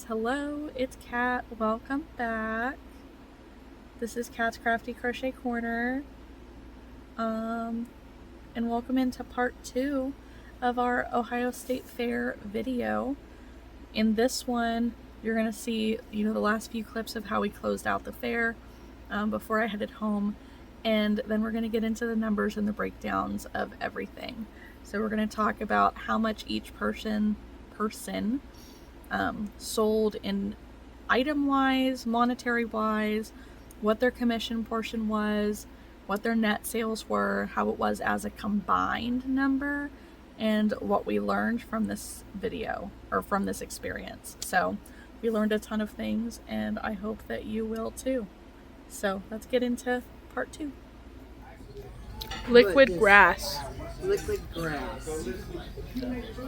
Hello, it's Kat. Welcome back. This is Kat's Crafty Crochet Corner. And welcome into part 2 of our Ohio State Fair video. In this one, you're going to see, the last few clips of how we closed out the fair before I headed home. And then we're going to get into the numbers and the breakdowns of everything. So we're going to talk about how much each person sold in item-wise, monetary-wise, what their commission portion was, what their net sales were, how it was as a combined number, and what we learned from this video, or from this experience. So we learned a ton of things, and I hope that you will too. So let's get into part 2. Liquid grass. Liquid grass.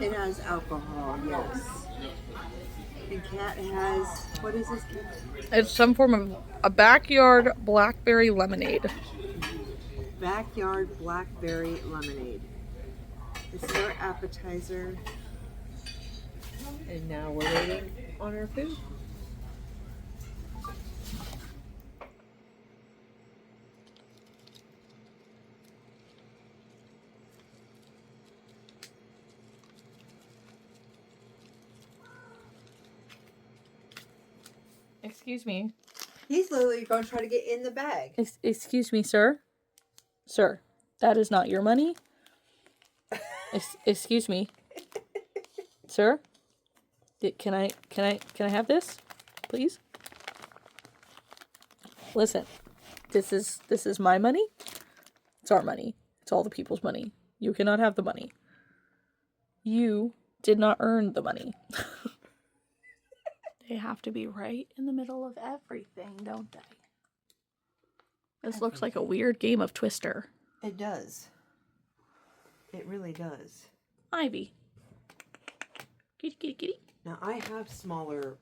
It has alcohol, yes. And Kat has, what is this, Kat? It's some form of a backyard blackberry lemonade. Backyard blackberry lemonade. This is our appetizer. And now we're waiting on our food. Excuse me. He's literally going to try to get in the bag. Excuse me, sir. Sir, that is not your money. Excuse me, sir. Can I have this, please? Listen, this is my money. It's our money. It's all the people's money. You cannot have the money. You did not earn the money. They have to be right in the middle of everything, don't they? This looks like a weird game of Twister. It does. It really does. Ivy. Kitty, kitty, kitty. Now I have smaller.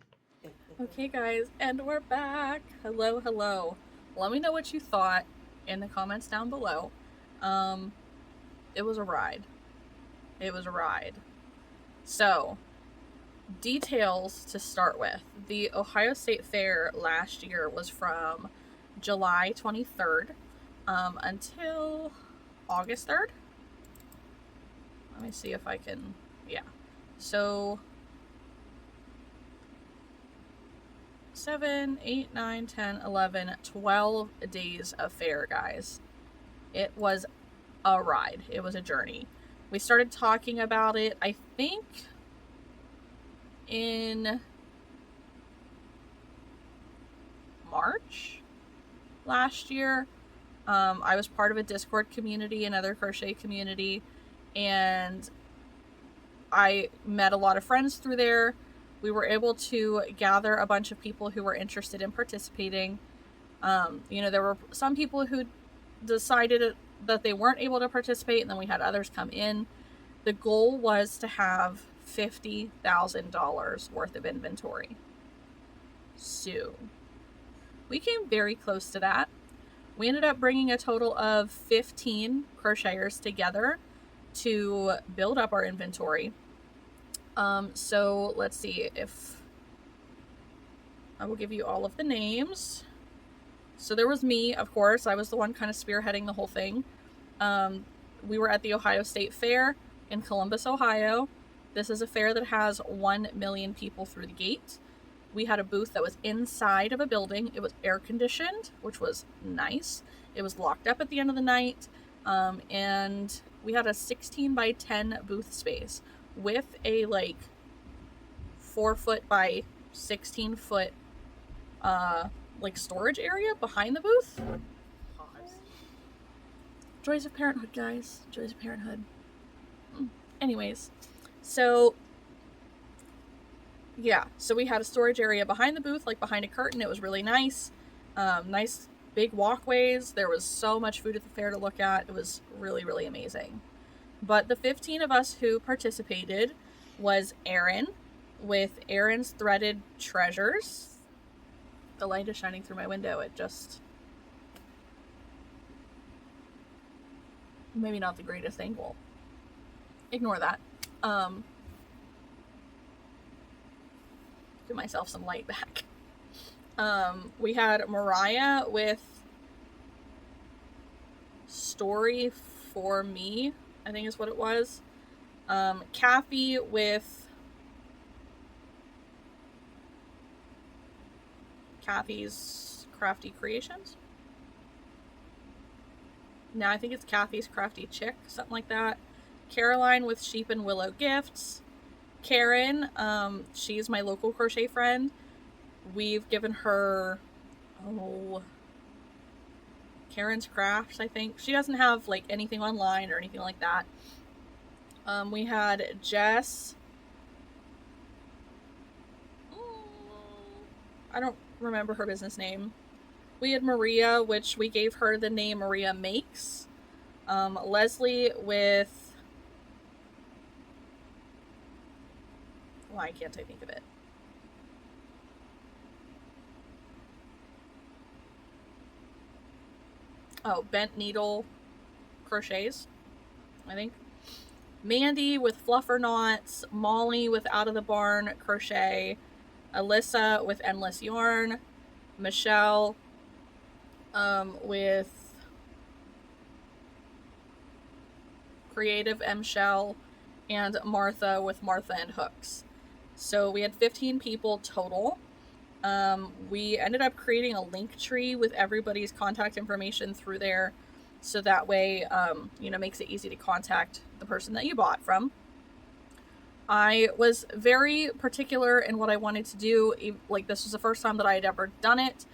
Okay, guys, and we're back. Hello, hello. Let me know what you thought in the comments down below. It was a ride. It was a ride. So, details to start with. The Ohio State Fair last year was from July 23rd until August 3rd. Let me see if I can, yeah. So 7, 8, 9, 10, 11, 12 days of fair, guys. It was a ride. It was a journey. We started talking about it, I think, in March last year. I was part of a Discord community, another crochet community, and I met a lot of friends through there. We were able to gather a bunch of people who were interested in participating. There were some people who decided that they weren't able to participate, and then we had others come in. The goal was to have $50,000 worth of inventory. So we came very close to that. We ended up bringing a total of 15 crocheters together to build up our inventory. So let's see if I will give you all of the names. So there was me, of course. I was the one kind of spearheading the whole thing. We were at the Ohio State Fair in Columbus, Ohio. This is a fair that has 1 million people through the gate. We had a booth that was inside of a building. It was air conditioned, which was nice. It was locked up at the end of the night. And we had a 16 by 10 booth space with a 4-foot by 16-foot storage area behind the booth. Joys of parenthood, guys. Joys of parenthood. Anyways, so yeah, so we had a storage area behind the booth, behind a curtain. It was really nice. Nice big walkways. There was so much food at the fair to look at. It was really, really amazing. But the 15 of us who participated was Erin with Erin's Threaded Treasures. The light is shining through my window. It just... maybe not the greatest angle. Ignore that. Give myself some light back. We had Mariah with Story for Me, I think is what it was. Kathy with Kathy's Crafty Creations. Now I think it's Kathy's Crafty Chick, something like that. Caroline with Sheep and Willow Gifts. Karen, she's my local crochet friend. We've given her, Karen's Crafts, I think. She doesn't have like anything online or anything like that. We had Jess. I don't remember her business name. We had Maria, which we gave her the name Maria Makes. Leslie with... Why can't I think of it? Oh, Bent Needle Crochets, I think. Mandy with Fluffer Knots. Molly with Out of the Barn Crochet. Alyssa with Endless Yarn. Michelle with Creative M Shell. And Martha with Martha and Hooks. So we had 15 people total. We ended up creating a LinkTree with everybody's contact information through there. So that way, makes it easy to contact the person that you bought from. I was very particular in what I wanted to do. Like, this was the first time that I had ever done it.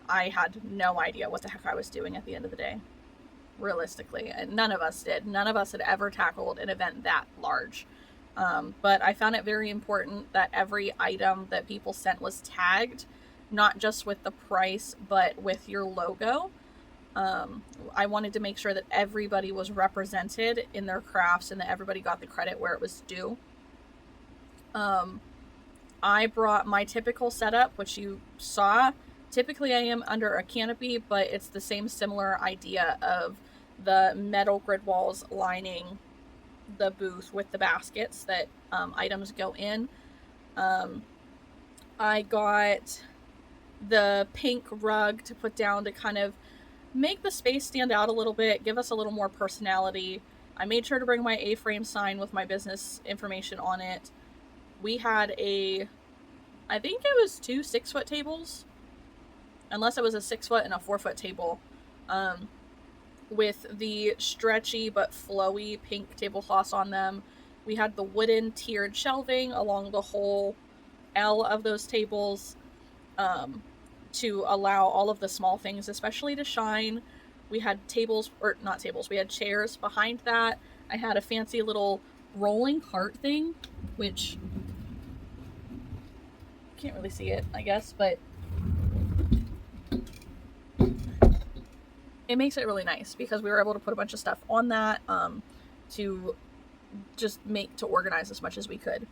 I had no idea what the heck I was doing at the end of the day. Realistically. And none of us did. None of us had ever tackled an event that large. But I found it very important that every item that people sent was tagged, not just with the price, but with your logo. I wanted to make sure that everybody was represented in their crafts and that everybody got the credit where it was due. I brought my typical setup, which you saw. Typically I am under a canopy, but it's the same similar idea of the metal grid walls lining the booth with the baskets that items go in. I got the pink rug to put down to kind of make the space stand out a little bit, give us a little more personality. I made sure to bring my A-frame sign with my business information on it. We had I think it was 2 6-foot tables, unless it was a 6-foot and a 4-foot table, with the stretchy but flowy pink tablecloths on them. We had the wooden tiered shelving along the whole L of those tables, to allow all of the small things especially to shine. We had we had chairs behind that. I had a fancy little rolling cart thing, which can't really see it, I guess, but it makes it really nice because we were able to put a bunch of stuff on that to just to organize as much as we could.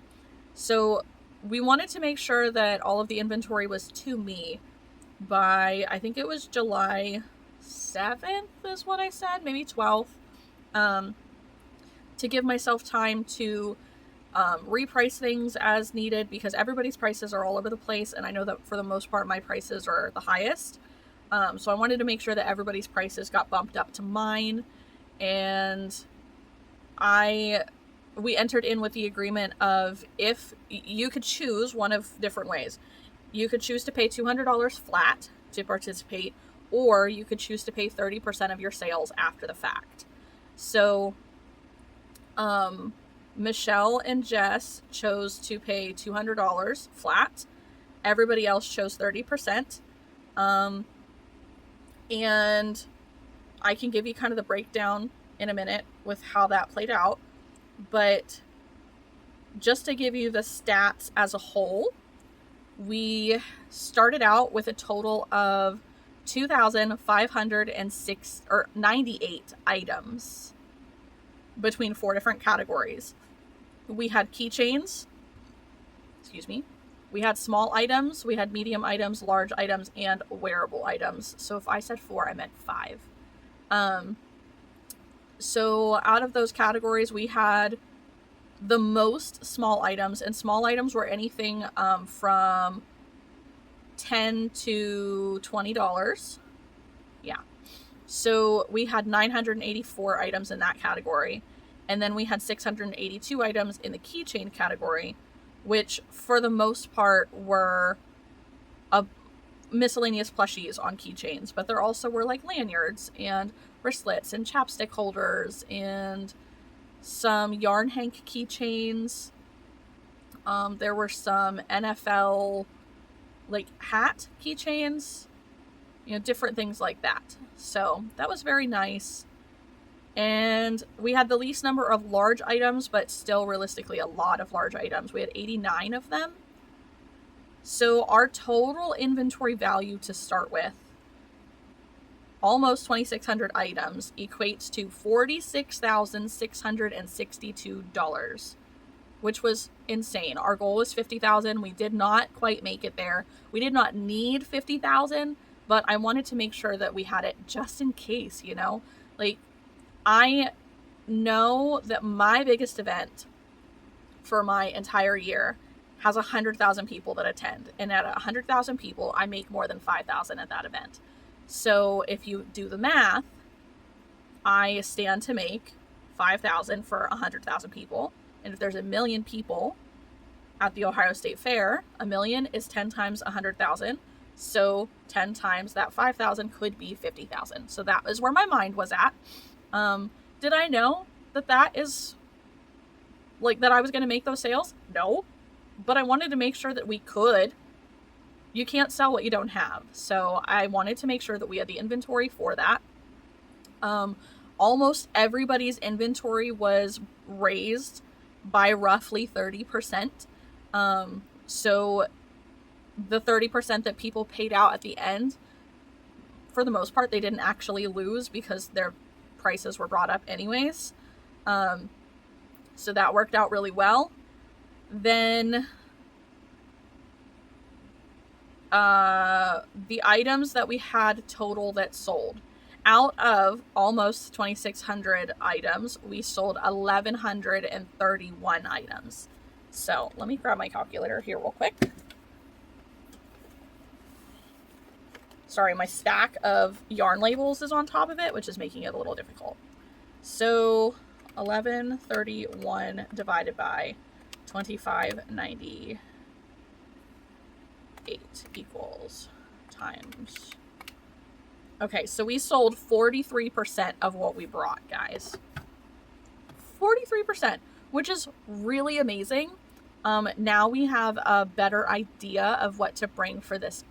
So we wanted to make sure that all of the inventory was to me by, I think it was July 7th is what I said, maybe 12th, to give myself time to reprice things as needed, because everybody's prices are all over the place, and I know that for the most part my prices are the highest. So I wanted to make sure that everybody's prices got bumped up to mine, and we entered in with the agreement of, if you could choose one of different ways. You could choose to pay $200 flat to participate, or you could choose to pay 30% of your sales after the fact. So Michelle and Jess chose to pay $200 flat. Everybody else chose 30%. And I can give you kind of the breakdown in a minute with how that played out. But just to give you the stats as a whole, we started out with a total of 2,598 items between 4 different categories. We had keychains, we had small items, we had medium items, large items, and wearable items. So if I said 4, I meant 5. So out of those categories, we had the most small items, and small items were anything from $10 to $20. Yeah. So we had 984 items in that category. And then we had 682 items in the keychain category, which for the most part were miscellaneous plushies on keychains. But there also were like lanyards and wristlets and chapstick holders and some yarn hank keychains. There were some NFL like hat keychains, you know, different things like that. So that was very nice. And we had the least number of large items, but still realistically a lot of large items. We had 89 of them. So our total inventory value to start with, almost 2,600 items, equates to $46,662, which was insane. Our goal was 50,000. We did not quite make it there. We did not need 50,000, but I wanted to make sure that we had it just in case, you know? Like, I know that my biggest event for my entire year has 100,000 people that attend. And at 100,000 people, I make more than 5,000 at that event. So if you do the math, I stand to make 5,000 for 100,000 people. And if there's 1 million people at the Ohio State Fair, 1 million is 10 times 100,000. So 10 times that 5,000 could be 50,000. So that is where my mind was at. Did I know that that is like that I was going to make those sales? No, but I wanted to make sure that we could. You can't sell what you don't have. So I wanted to make sure that we had the inventory for that. Almost everybody's inventory was raised by roughly 30%. So the 30% that people paid out at the end, for the most part, they didn't actually lose because their prices were brought up anyways. So that worked out really well. Then the items that we had total that sold, out of almost 2,600 items, we sold 1,131 items. So let me grab my calculator here real quick. Sorry, my stack of yarn labels is on top of it, which is making it a little difficult. So 1131 divided by 2598 equals times. Okay, so we sold 43% of what we brought, guys. 43%, which is really amazing. Now we have a better idea of what to bring for this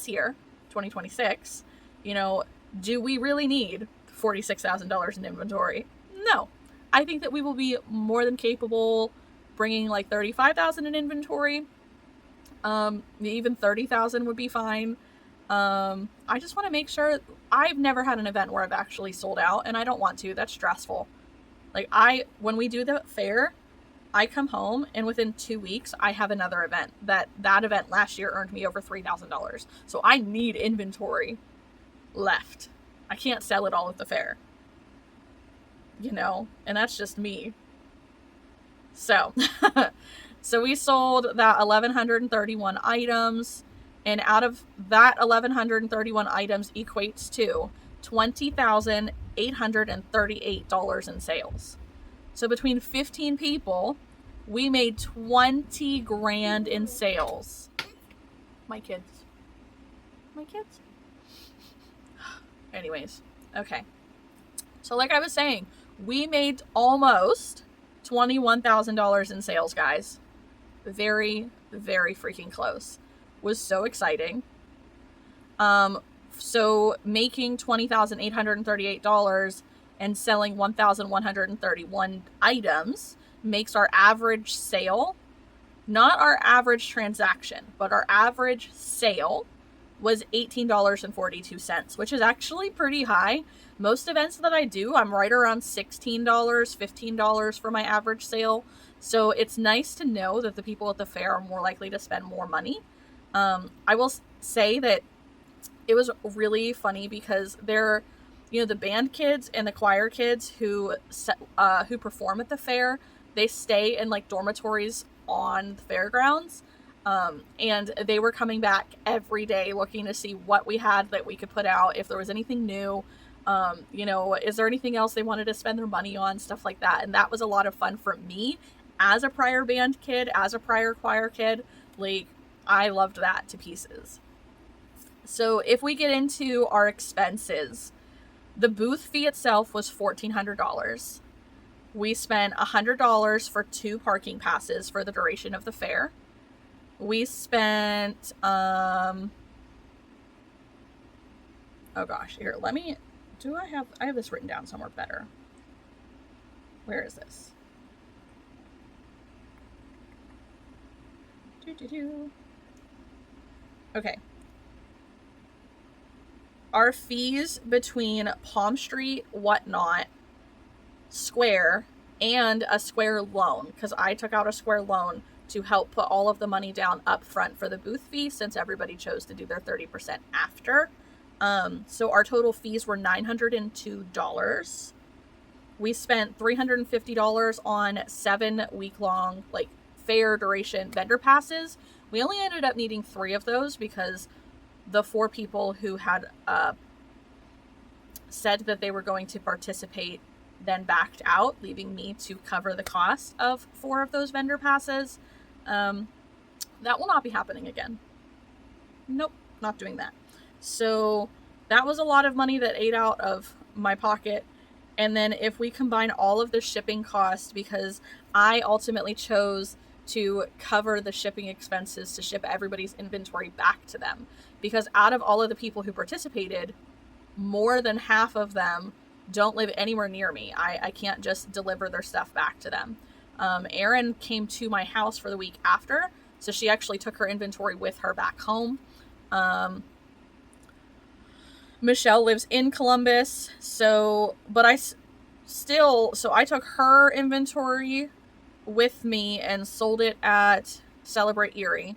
year, 2026. You know, do we really need $46,000 in inventory? No. I think that we will be more than capable bringing like 35,000 in inventory. Even 30,000 would be fine. I just want to make sure. I've never had an event where I've actually sold out, and I don't want to. That's stressful. Like when we do the fair, I come home and within 2 weeks I have another event. That event last year earned me over $3,000. So I need inventory left. I can't sell it all at the fair. You know, and that's just me. So, so we sold that 1,131 items, and out of that 1,131 items equates to $20,838 in sales. So between 15 people, we made 20 grand in sales. My kids. Anyways, okay. So like I was saying, we made almost $21,000 in sales, guys. Very, very freaking close. Was so exciting. So making $20,838 and selling 1,131 items makes our average sale, not our average transaction, but our average sale was $18.42, which is actually pretty high. Most events that I do, I'm right around $16, $15 for my average sale. So it's nice to know that the people at the fair are more likely to spend more money. I will say that it was really funny because they're, you know, the band kids and the choir kids who perform at the fair, they stay in like dormitories on the fairgrounds. And they were coming back every day looking to see what we had that we could put out, if there was anything new, you know, is there anything else they wanted to spend their money on, stuff like that. And that was a lot of fun for me as a prior band kid, as a prior choir kid. Like, I loved that to pieces. So if we get into our expenses, the booth fee itself was $1,400. We spent $100 for 2 parking passes for the duration of the fair. We spent, oh gosh, here, let me, I have this written down somewhere better. Where is this? Okay. Our fees between Palm Street, Whatnot, Square, and a Square loan, because I took out a Square loan to help put all of the money down up front for the booth fee, since everybody chose to do their 30% after. So our total fees were $902. We spent $350 on 7 week-long, like, fair duration vendor passes. We only ended up needing 3 of those because the 4 people who had said that they were going to participate then backed out, leaving me to cover the cost of 4 of those vendor passes. That will not be happening again. Nope, not doing that. So that was a lot of money that ate out of my pocket. And then if we combine all of the shipping costs, because I ultimately chose to cover the shipping expenses to ship everybody's inventory back to them, because out of all of the people who participated, more than half of them don't live anywhere near me. I can't just deliver their stuff back to them. Erin came to my house for the week after, so she actually took her inventory with her back home. Michelle lives in Columbus, so I took her inventory with me and sold it at Celebrate Erie,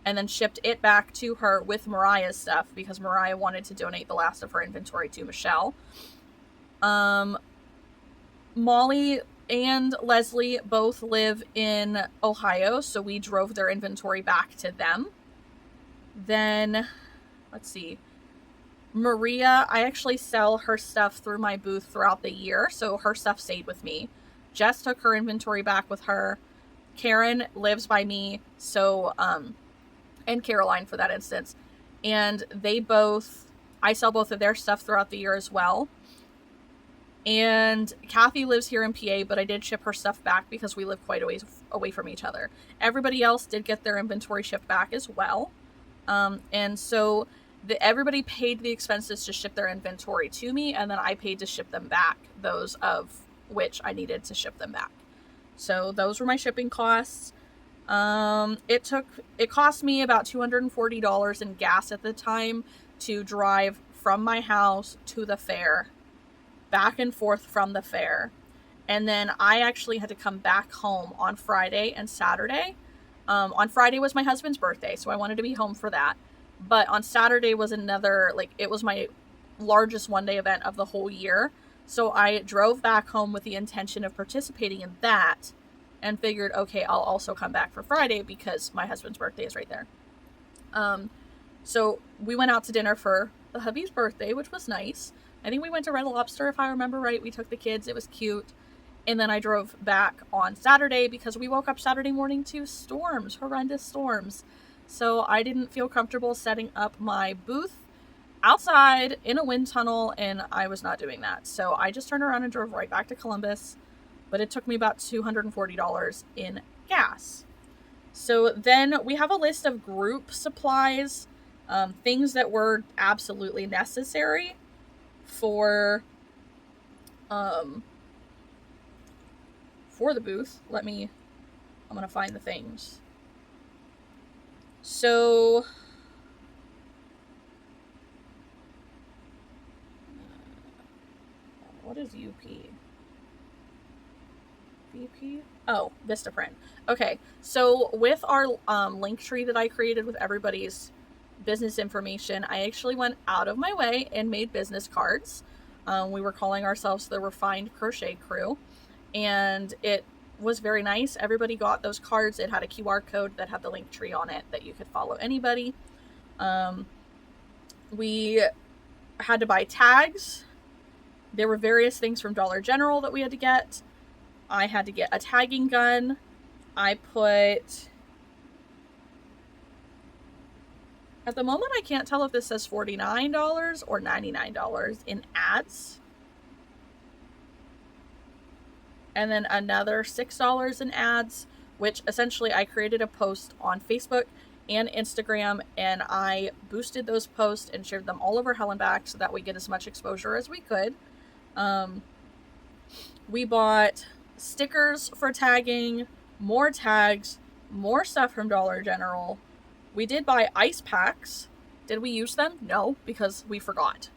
and then shipped it back to her with Mariah's stuff, because Mariah wanted to donate the last of her inventory to Michelle. Molly and Leslie both live in Ohio, so we drove their inventory back to them. Then, let's see, Maria, I actually sell her stuff through my booth throughout the year, so her stuff stayed with me. Jess took her inventory back with her. Karen lives by me, so, and Caroline for that instance. And I sell both of their stuff throughout the year as well. And Kathy lives here in PA, but I did ship her stuff back because we live quite a ways away from each other. Everybody else did get their inventory shipped back as well. And so everybody paid the expenses to ship their inventory to me, and then I paid to ship them back, those of which I needed to ship them back. So those were my shipping costs. It cost me about $240 in gas at the time to drive from my house to the fair, back and forth from the fair. And then I actually had to come back home on Friday and Saturday. On Friday was my husband's birthday, so I wanted to be home for that. But on Saturday was it was my largest one-day event of the whole year. So I drove back home with the intention of participating in that, and figured, okay, I'll also come back for Friday because my husband's birthday is right there. So we went out to dinner for the hubby's birthday, which was nice. I think we went to Red Lobster, if I remember right. We took the kids. It was cute. And then I drove back on Saturday because we woke up Saturday morning to storms, horrendous storms. So I didn't feel comfortable setting up my booth outside in a wind tunnel, and I was not doing that. So I just turned around and drove right back to Columbus, but it took me about $240 in gas. So then we have a list of group supplies, things that were absolutely necessary for the booth. I'm gonna find the things. So what is UP? VP? Oh, Vistaprint. Okay, so with our LinkTree that I created with everybody's business information, I actually went out of my way and made business cards. We were calling ourselves the Refined Crochet Crew, and it was very nice. Everybody got those cards. It had a QR code that had the LinkTree on it that you could follow anybody. We had to buy tags. There were various things from Dollar General that we had to get. I had to get a tagging gun. I put... At the moment, I can't tell if this says $49 or $99 in ads. And then another $6 in ads, which essentially I created a post on Facebook and Instagram, and I boosted those posts and shared them all over hell and back so that we get as much exposure as we could. We bought stickers for tagging, more tags, more stuff from Dollar General. We did buy ice packs. Did we use them? No, because we forgot.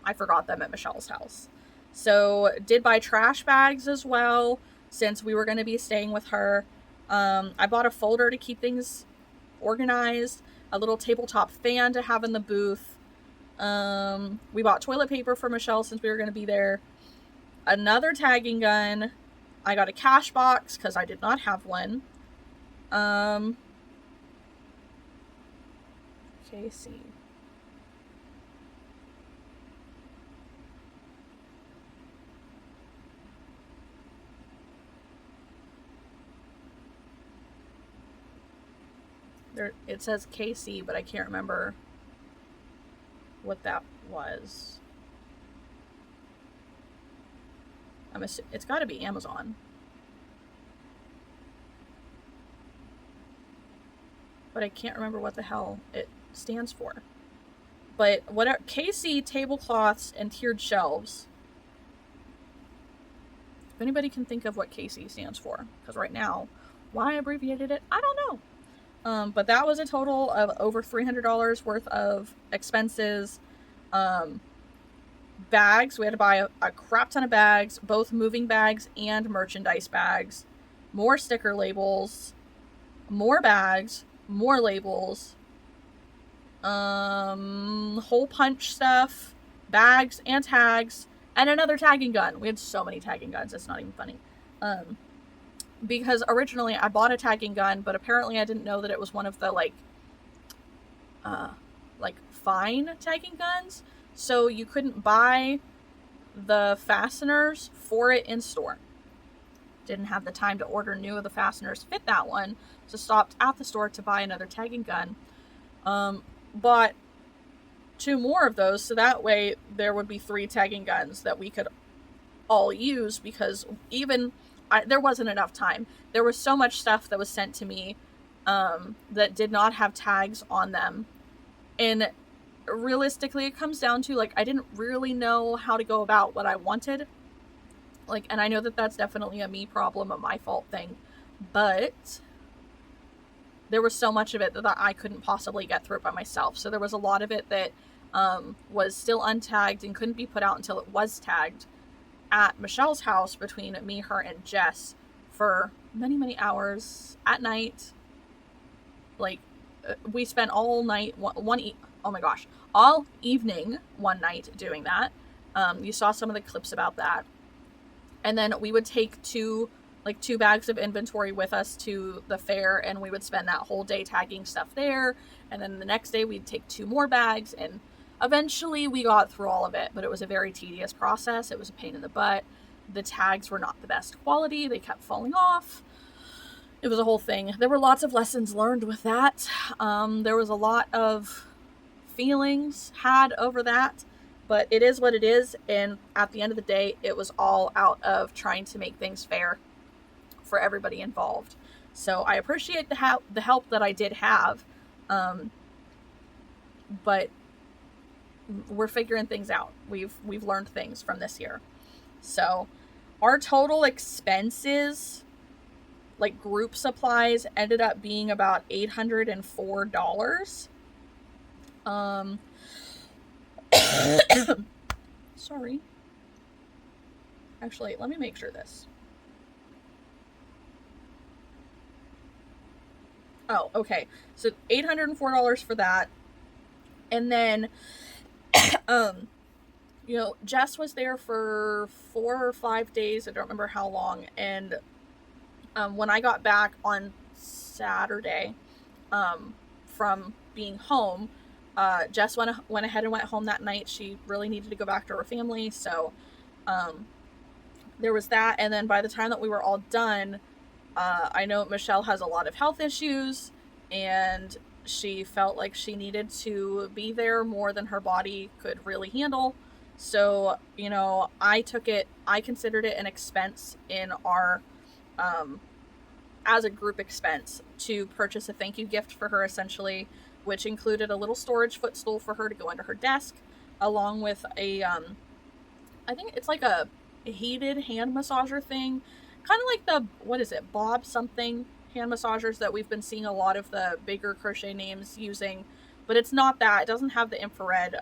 I forgot them at Michelle's house. So did buy trash bags as well, since we were going to be staying with her. I bought a folder to keep things organized, a little tabletop fan to have in the booth. We bought toilet paper for Michelle since we were going to be there. Another tagging gun. I got a cash box because I did not have one. KC. There, it says KC, but I can't remember what that was. It's got to be Amazon. But I can't remember what the hell it stands for. But whatever, KC tablecloths and tiered shelves. If anybody can think of what KC stands for, because right now, why I abbreviated it, I don't know. But that was a total of over $300 worth of expenses. Bags, we had to buy a crap ton of bags, both moving bags and merchandise bags. More sticker labels, more bags, more labels, hole punch stuff, bags and tags, and another tagging gun. We had so many tagging guns, it's not even funny. Because originally I bought a tagging gun, but apparently I didn't know that it was one of the like fine tagging guns. So you couldn't buy the fasteners for it in store. Didn't have the time to order new of the fasteners to fit that one. So stopped at the store to buy another tagging gun. Bought 2 more of those, so that way there would be 3 tagging guns that we could all use, because there wasn't enough time. There was so much stuff that was sent to me that did not have tags on them. And realistically, it comes down to, like, I didn't really know how to go about what I wanted. Like, and I know that that's definitely a me problem, a my fault thing. But there was so much of it that I couldn't possibly get through it by myself. So there was a lot of it that was still untagged and couldn't be put out until it was tagged at Michelle's house between me, her, and Jess for many, many hours at night. Like, we spent all night, all evening one night doing that. You saw some of the clips about that. And then we would take 2 bags of inventory with us to the fair, and we would spend that whole day tagging stuff there. And then the next day we'd take 2 more bags, and eventually we got through all of it, but it was a very tedious process. It was a pain in the butt. The tags were not the best quality. They kept falling off. It was a whole thing. There were lots of lessons learned with that. There was a lot of feelings had over that, but it is what it is. And at the end of the day, it was all out of trying to make things fair for everybody involved. So I appreciate the help that I did have. But we're figuring things out. We've learned things from this year. So our total expenses, like group supplies, ended up being about $804. Sorry. Actually, let me make sure this. Oh, okay. So $804 for that. And then Jess was there for 4 or 5 days. I don't remember how long. And when I got back on Saturday from being home, Jess went ahead and went home that night. She really needed to go back to her family, so there was that. And then by the time that we were all done, I know Michelle has a lot of health issues, and she felt like she needed to be there more than her body could really handle. So, you know, I considered it an expense in our, as a group expense, to purchase a thank you gift for her, essentially, which included a little storage footstool for her to go under her desk, along with a, I think it's like a heated hand massager thing, kind of like the, what is it, Bob something hand massagers that we've been seeing a lot of the bigger crochet names using, but it's not that. It doesn't have the infrared.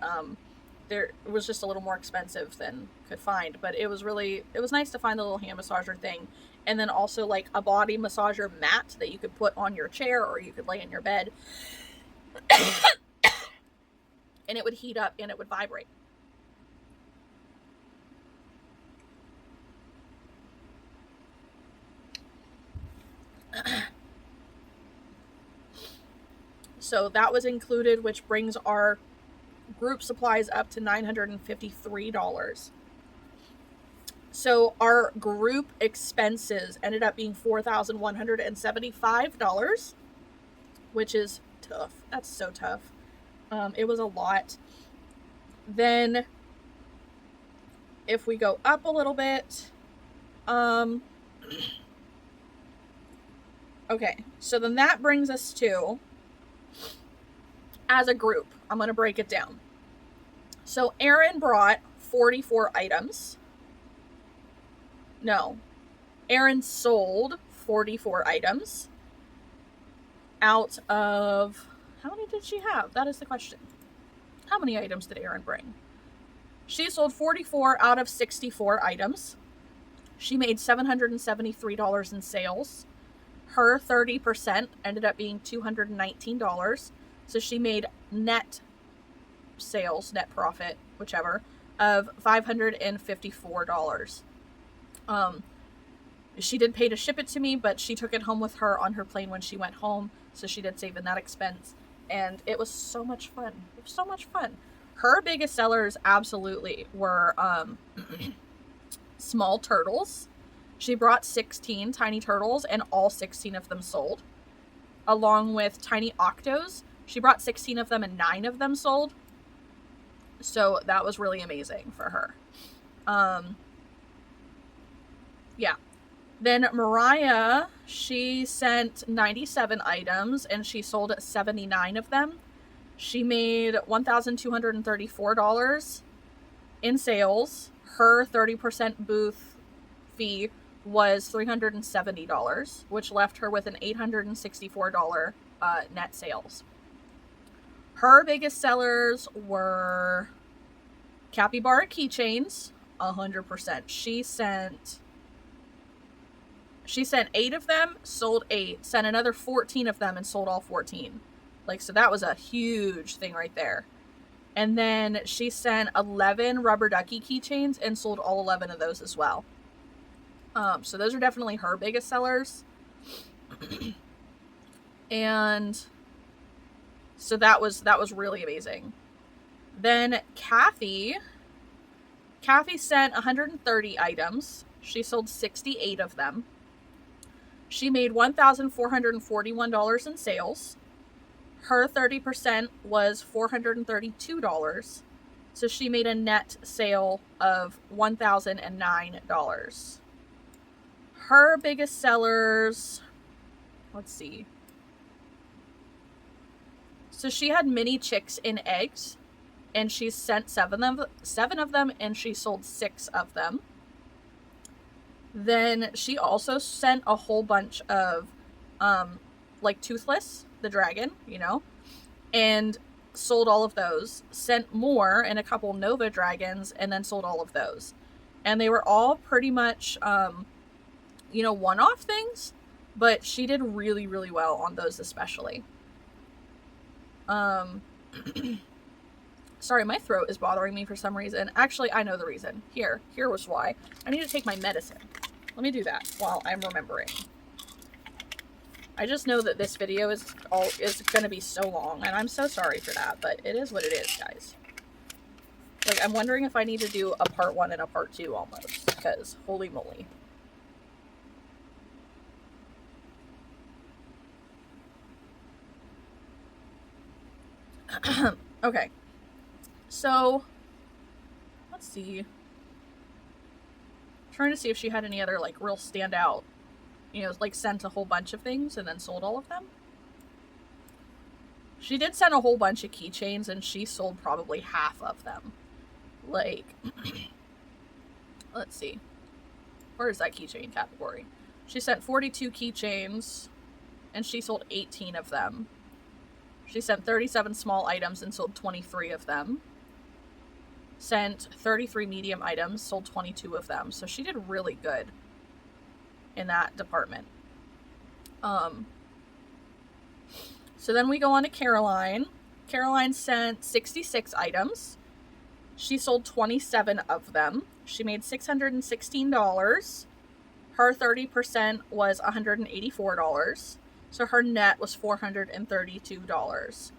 It was just a little more expensive than could find, but it was nice to find the little hand massager thing. And then also like a body massager mat that you could put on your chair, or you could lay in your bed and it would heat up and it would vibrate. So that was included, which brings our group supplies up to $953. So our group expenses ended up being $4,175, which is tough. That's so tough. It was a lot. Then if we go up a little bit, okay, so then that brings us to, as a group, I'm going to break it down. So Erin brought 44 items. No, Erin sold 44 items out of, how many did she have? That is the question. How many items did Erin bring? She sold 44 out of 64 items. She made $773 in sales. Her 30% ended up being $219. So she made net sales, net profit, whichever, of $554. She did pay to ship it to me, but she took it home with her on her plane when she went home, so she did save in that expense, and it was so much fun. It was so much fun. Her biggest sellers absolutely were small turtles. She brought 16 tiny turtles, and all 16 of them sold, along with tiny octos. She brought 16 of them, and 9 of them sold. So that was really amazing for her. Yeah. Then Mariah, she sent 97 items, and she sold 79 of them. She made $1,234 in sales. Her 30% booth fee was $370, which left her with an $864 net sales. Her biggest sellers were capybara keychains, 100%. She sent 8 of them, sold 8, sent another 14 of them, and sold all 14. Like, so that was a huge thing right there. And then she sent 11 rubber ducky keychains and sold all 11 of those as well. So those are definitely her biggest sellers. And so that was really amazing. Then Kathy sent 130 items. She sold 68 of them. She made $1,441 in sales. Her 30% was $432. So she made a net sale of $1,009. Her biggest sellers, let's see. So she had mini chicks in eggs, and she sent 7 of them, and she sold 6 of them. Then she also sent a whole bunch of, like Toothless, the dragon, you know, and sold all of those. Sent more and a couple Nova dragons, and then sold all of those. And they were all pretty much, you know, one-off things, but she did really, really well on those especially. Sorry, my throat is bothering me for some reason. Actually, I know the reason. Here was why. I need to take my medicine. Let me do that while I'm remembering. I just know that this video is going to be so long, and I'm so sorry for that, but it is what it is, guys. Like, I'm wondering if I need to do a part 1 and a part 2 almost, because holy moly. Okay, so let's see. I'm trying to see if she had any other like real standout, you know, like sent a whole bunch of things and then sold all of them. She did send a whole bunch of keychains and she sold probably half of them. Like, let's see. Where is that keychain category? She sent 42 keychains and she sold 18 of them. She sent 37 small items and sold 23 of them. Sent 33 medium items, sold 22 of them. So she did really good in that department. So then we go on to Caroline. Caroline sent 66 items. She sold 27 of them. She made $616. Her 30% was $184. So her net was $432.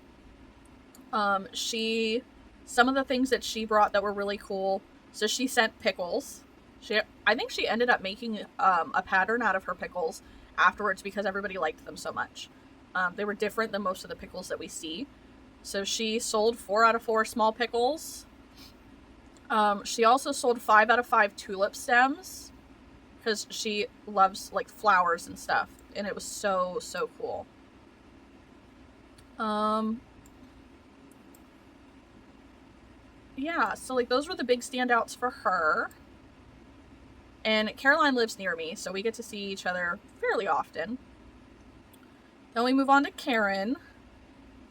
Some of the things that she brought that were really cool. So she sent pickles. I think she ended up making a pattern out of her pickles afterwards because everybody liked them so much. They were different than most of the pickles that we see. So she sold 4 out of 4 small pickles. She also sold 5 out of 5 tulip stems because she loves like flowers and stuff. And it was so, so cool. Yeah, so like those were the big standouts for her. And Caroline lives near me, so we get to see each other fairly often. Then we move on to Karen.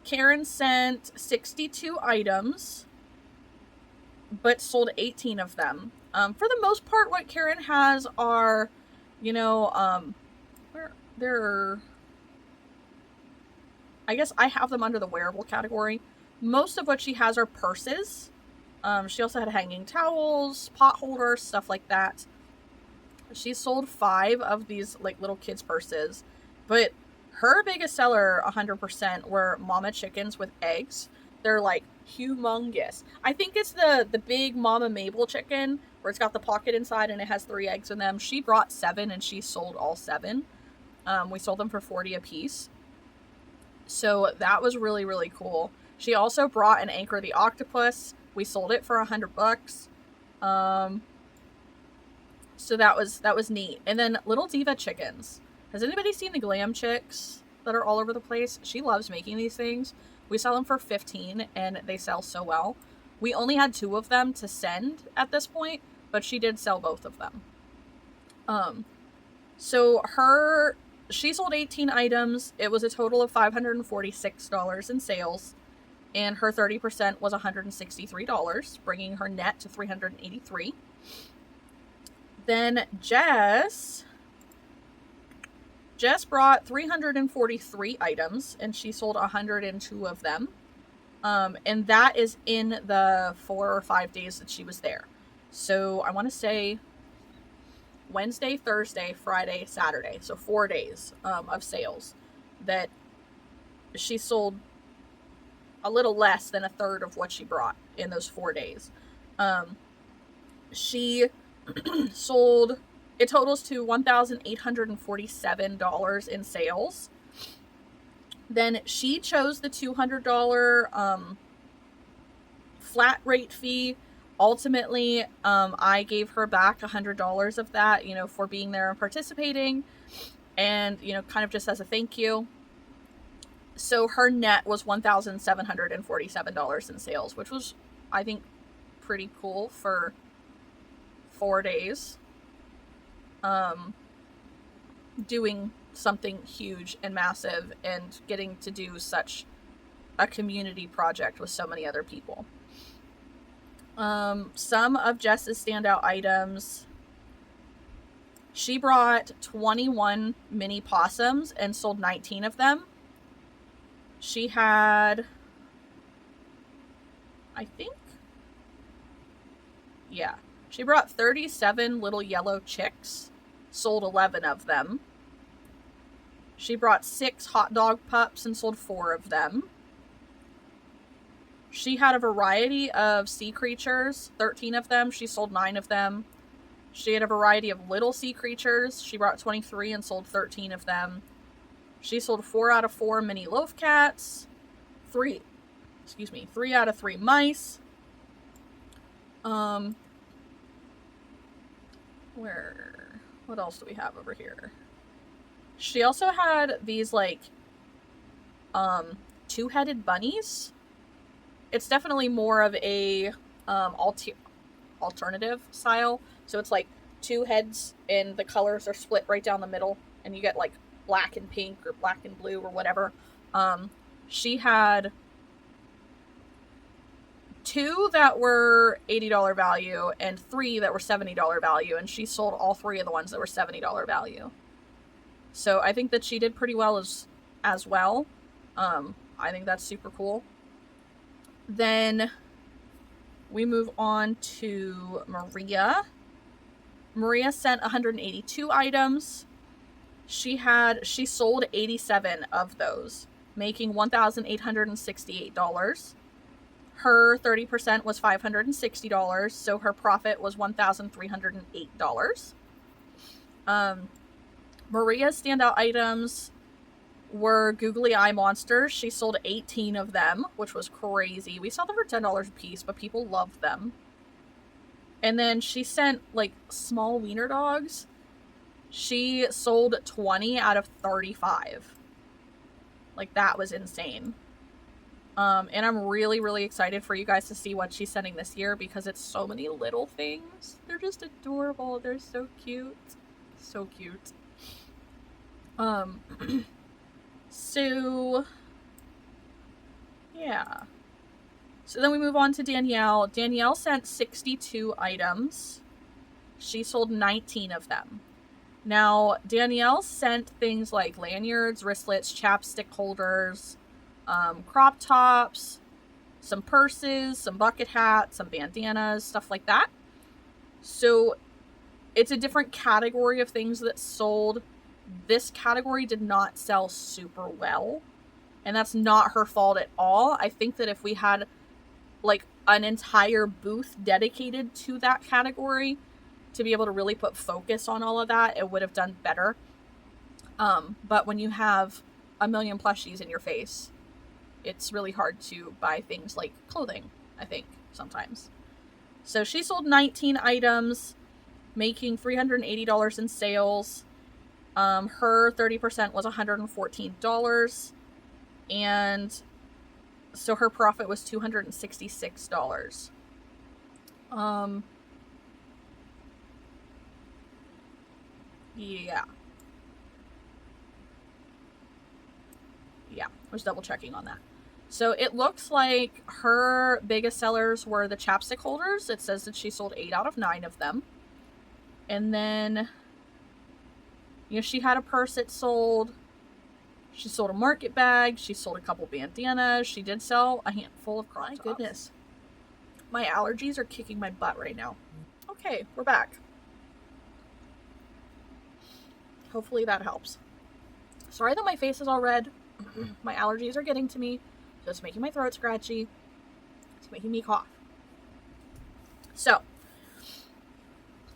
Karen sent 62 items, but sold 18 of them. For the most part, what Karen has are, you know, I guess I have them under the wearable category. Most of what she has are purses. She also had hanging towels, pot holders, stuff like that. She sold 5 of these like little kids purses, but her biggest seller 100% were mama chickens with eggs. They're like humongous. I think it's the big Mama Mabel chicken where it's got the pocket inside and it has 3 eggs in them. She brought 7 and she sold all 7. We sold them for $40 a piece. So that was really, really cool. She also brought an Anchor the Octopus. We sold it for $100. So that was neat. And then Little Diva chickens. Has anybody seen the glam chicks that are all over the place? She loves making these things. We sell them for $15 and they sell so well. We only had 2 of them to send at this point, but she did sell both of them. So she sold 18 items. It was a total of $546 in sales, and her 30% was $163, bringing her net to $383. Then Jess brought 343 items, and she sold 102 of them. And that is in the 4 or 5 days that she was there. So I want to say Wednesday, Thursday, Friday, Saturday. So 4 days of sales that she sold a little less than a third of what she brought in those 4 days. She sold, it totals to $1,847 in sales. Then she chose the $200 flat rate fee. Ultimately, I gave her back $100 of that, you know, for being there and participating, and, you know, kind of just as a thank you. So her net was $1,747 in sales, which was, I think, pretty cool for 4 days. Doing something huge and massive and getting to do such a community project with so many other people. Some of Jess's standout items. She brought 21 mini possums and sold 19 of them. She had, she brought 37 little yellow chicks, sold 11 of them. She brought 6 hot dog pups and sold 4 of them. She had a variety of sea creatures, 13 of them. She sold 9 of them. She had a variety of little sea creatures. She brought 23 and sold 13 of them. She sold 4 out of 4 mini loaf cats. 3 out of 3 mice. What else do we have over here? She also had these, like, 2-headed bunnies. It's definitely more of a alternative style. So it's like 2 heads and the colors are split right down the middle, and you get like black and pink or black and blue or whatever. She had 2 that were $80 value and 3 that were $70 value, and she sold all 3 of the ones that were $70 value. So I think that she did pretty well as well. I think that's super cool. Then we move on to Maria. Maria sent 182 items. She sold 87 of those, making $1,868. Her 30% was $560, so her profit was $1,308. Maria's standout items were googly eye monsters. She sold 18 of them, which was crazy. We sell them for $10 a piece, but people loved them. And then she sent, like, small wiener dogs. She sold 20 out of 35. Like, that was insane. And I'm really, really excited for you guys to see what she's sending this year, because it's so many little things. They're just adorable. They're so cute. So cute. So, yeah. So then we move on to Danielle. Danielle sent 62 items. She sold 19 of them. Now, Danielle sent things like lanyards, wristlets, chapstick holders, crop tops, some purses, some bucket hats, some bandanas, stuff like that. So it's a different category of things that sold. This category did not sell super well, and that's not her fault at all. I think that if we had like an entire booth dedicated to that category to be able to really put focus on all of that, it would have done better. But when you have a million plushies in your face, it's really hard to buy things like clothing, I think, sometimes. So she sold 19 items, making $380 in sales. Her 30% was $114, and so her profit was $266. Yeah, I was double checking on that. So it looks like her biggest sellers were the chapstick holders. It says that she sold 8 out of 9 of them. And then, you know, she had a purse that sold. She sold a market bag. She sold a couple bandanas. She did sell a handful of crop tops. My goodness. My allergies are kicking my butt right now. Okay, we're back. Hopefully that helps. Sorry that my face is all red. My allergies are getting to me. So it's making my throat scratchy. It's making me cough. So,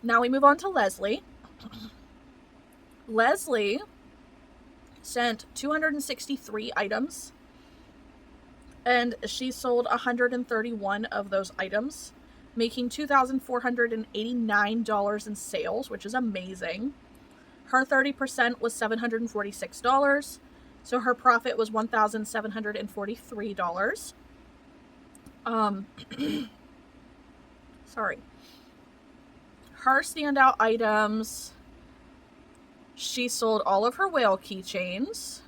now we move on to Leslie. Leslie sent 263 items, and she sold 131 of those items, making $2,489 in sales, which is amazing. Her 30% was $746, so her profit was $1,743. Sorry. Her standout items, she sold all of her whale keychains,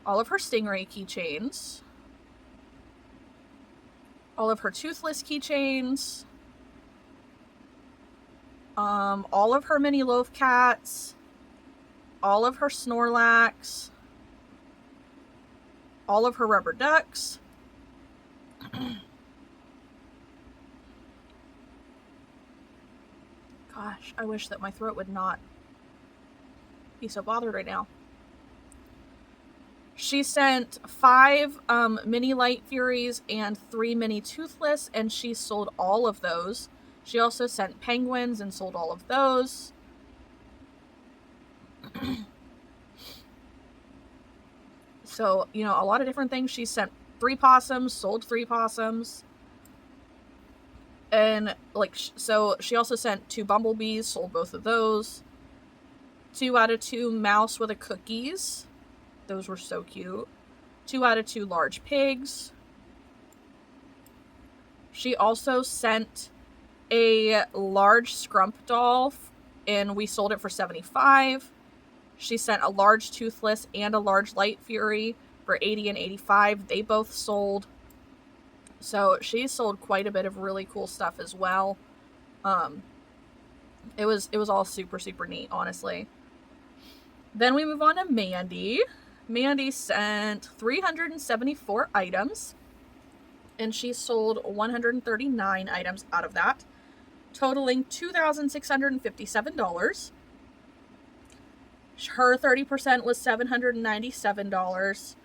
all of her stingray keychains, all of her toothless keychains, all of her mini loaf cats, all of her Snorlax, all of her rubber ducks, gosh, I wish that my throat would not be so bothered right now. She sent 5 mini Light Furies and 3 mini Toothless, and she sold all of those. She also sent penguins and sold all of those. So, you know, a lot of different things. She sent 3 possums, sold 3 possums. And, like, so she also sent 2 bumblebees, sold both of those. 2 out of 2 mouse with a cookies. Those were so cute. 2 out of 2 large pigs. She also sent a large Scrump doll, and we sold it for $75. She sent a large Toothless and a large Light Fury for $80 and $85. They both sold. So she sold quite a bit of really cool stuff as well. It was all super, super neat, honestly. Then we move on to Mandy. Mandy sent 374 items, and she sold 139 items out of that, totaling $2,657. Her 30% was $797,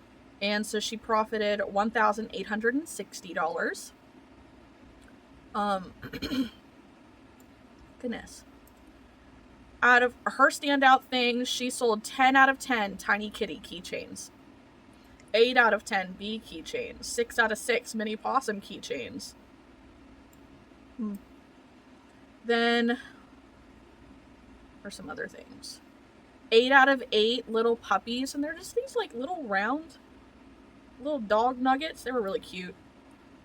and so she profited $1,860. Goodness. Out of her standout things, she sold 10 out of 10 Tiny Kitty keychains, 8 out of 10 bee keychains, 6 out of 6 mini possum keychains. Then, or some other things. 8 out of 8 little puppies, and they're just these like little round little dog nuggets. They were really cute.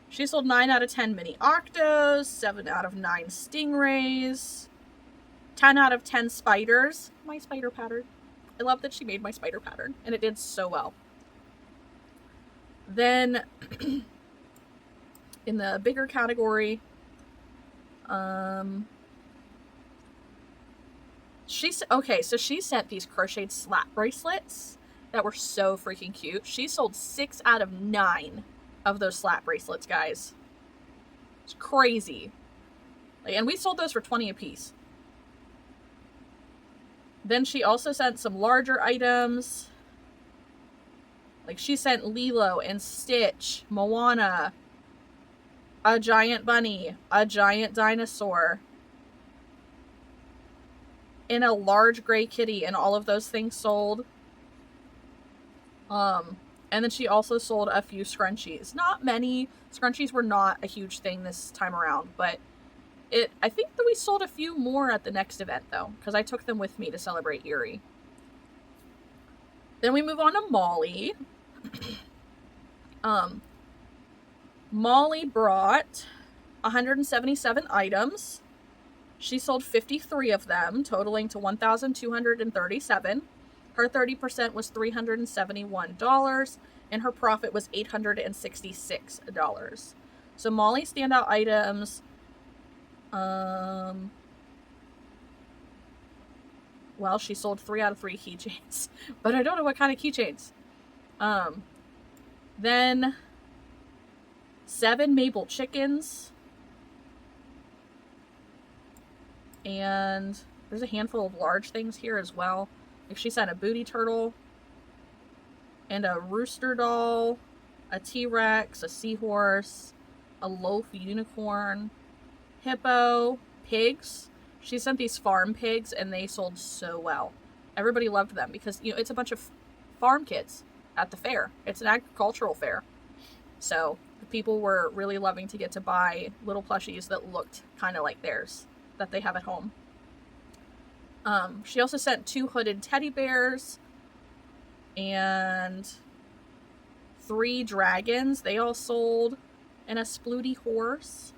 She sold 9 out of 10 mini octos, 7 out of 9 stingrays, 10 out of 10 spiders. My spider pattern. I love that she made my spider pattern, and it did so well. Then, in the bigger category, she sent these crocheted slap bracelets that were so freaking cute. She sold 6 out of 9 of those slap bracelets, guys. It's crazy. Like, and we sold those for 20 a piece. Then she also sent some larger items. Like, she sent Lilo and Stitch, Moana, a giant bunny, a giant dinosaur, and a large gray kitty, and all of those things sold. And then she also sold a few scrunchies. Not many. Scrunchies were not a huge thing this time around, but I think that we sold a few more at the next event, though, because I took them with me to celebrate Erie. Then we move on to Molly. Molly brought 177 items. She sold 53 of them, totaling to $1,237. Her 30% was $371, and her profit was $866. So Molly's standout items, well, she sold 3 out of 3 keychains, but I don't know what kind of keychains. Then 7 Mabel chickens, and there's a handful of large things here as well. Like, she sent a booty turtle, and a rooster doll, a T-Rex, a seahorse, a loaf unicorn, hippo, pigs. She sent these farm pigs, and they sold so well. Everybody loved them because, you know, it's a bunch of farm kids at the fair. It's an agricultural fair. So people were really loving to get to buy little plushies that looked kind of like theirs that they have at home. She also sent 2 hooded teddy bears and 3 dragons. They all sold, and a splooty horse.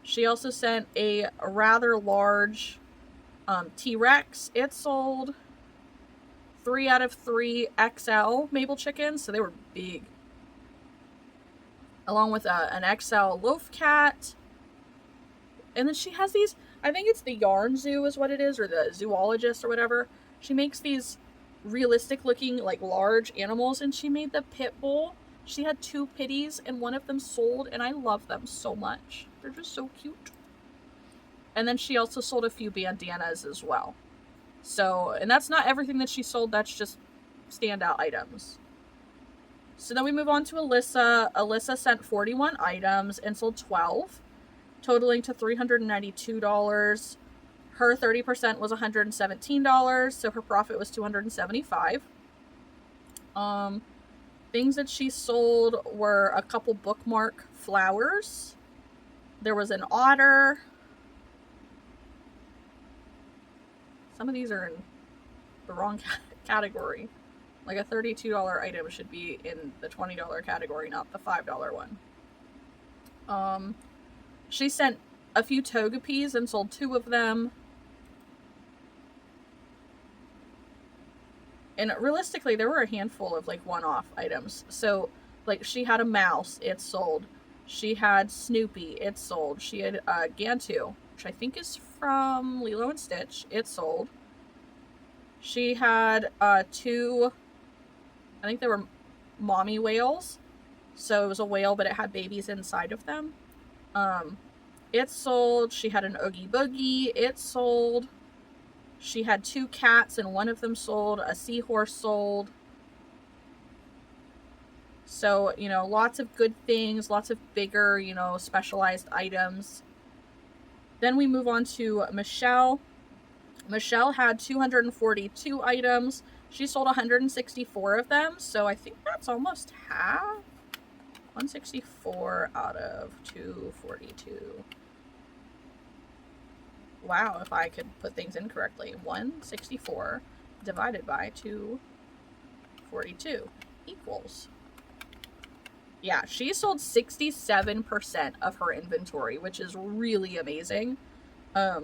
She also sent a rather large T-Rex. It sold 3 out of 3 XL Mabel chickens, so they were big. Along with an XL loaf cat. And then she has these, I think it's the Yarn Zoo is what it is, or the zoologist or whatever. She makes these realistic looking, like, large animals, and she made the pit bull. She had 2 pitties, and one of them sold, and I love them so much. They're just so cute. And then she also sold a few bandanas as well. So, and that's not everything that she sold, that's just standout items. So then we move on to Alyssa. Alyssa sent 41 items and sold 12, totaling to $392. Her 30% was $117, so her profit was $275. Things that she sold were a couple bookmark flowers. There was an otter. Some of these are in the wrong category. Like a $32 item should be in the $20 category, not the $5 one. She sent a few Togepis and sold 2 of them. And realistically, there were a handful of like one-off items. So like she had a mouse, it sold. She had Snoopy, it sold. She had Gantu, which I think is from Lilo and Stitch, it sold. She had 2, I think they were mommy whales. So it was a whale, but it had babies inside of them. It sold. She had an Oogie Boogie, it sold. She had 2 cats and one of them sold. A seahorse sold. So, you know, lots of good things, lots of bigger, you know, specialized items. Then we move on to Michelle. Michelle had 242 items. She sold 164 of them. So I think that's almost half. 164 out of 242. Wow, if I could put things in correctly. 164 divided by 242 equals. Yeah, she sold 67% of her inventory, which is really amazing. I